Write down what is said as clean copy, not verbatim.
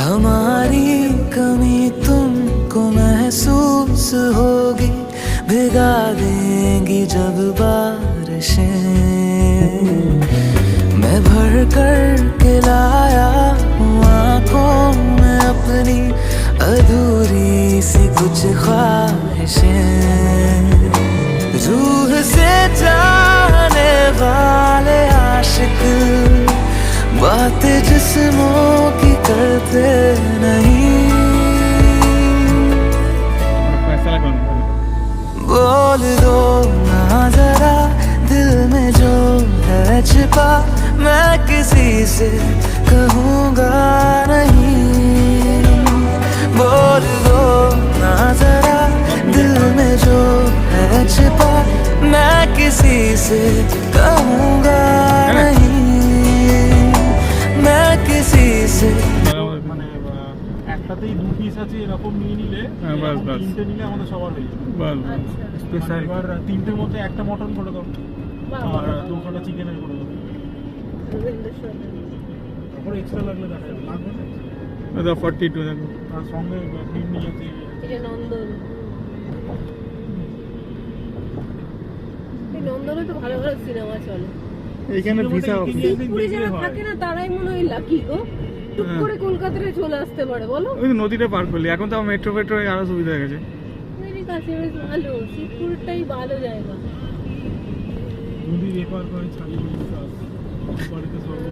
हमारी कमी तुमको महसूस होगी, भिगा देंगी जब बारिशें। मैं भर कर के लाया हूँ आंखों में अपनी अधूरी सी कुछ ख्वाहिशें। रूह से जाने वाले आशिक बातें जिस्मों की करते नहीं। बोल दो ना जरा दिल में जो है छिपा, मैं किसी से कहूँगा नहीं। बोल दो ना जरा दिल में जो है छिपा, मैं किसी से कहूँगा नहीं। मैं किसी से মানে একটাতেই দু পিস আছে এরকম নিয়ে নিলে, তিনটে নিলে আমাদের সবার হয়ে যাবে। স্পেশাল এবার তিনটের মধ্যে একটা মটন করে দাও আর দুখানা চিকেনের করে দাও। তারপরে এক্সট্রা লাগলে দেখাবে, লাগবে না দাদা 42 দেখো, তার সঙ্গে ফিরনি আছে। এটা নন্দন, এই নন্দনে তো ভালো ভালো সিনেমা চলে। এইখানে ভিসা পুরী যারা থাকে না তারাই মনে হয় লাকি গো, টুক করে কলকাতায় চলে আসতে পারে বলো। ওই নদীটা পার করলি, এখন তো মেট্রো আরো সুবিধা হয়ে গেছে। কাছে বেশ ভালো, শিবপুরটাই ভালো জায়গা। নদী রেপার করে ছাড়িয়ে বাড়িতে সব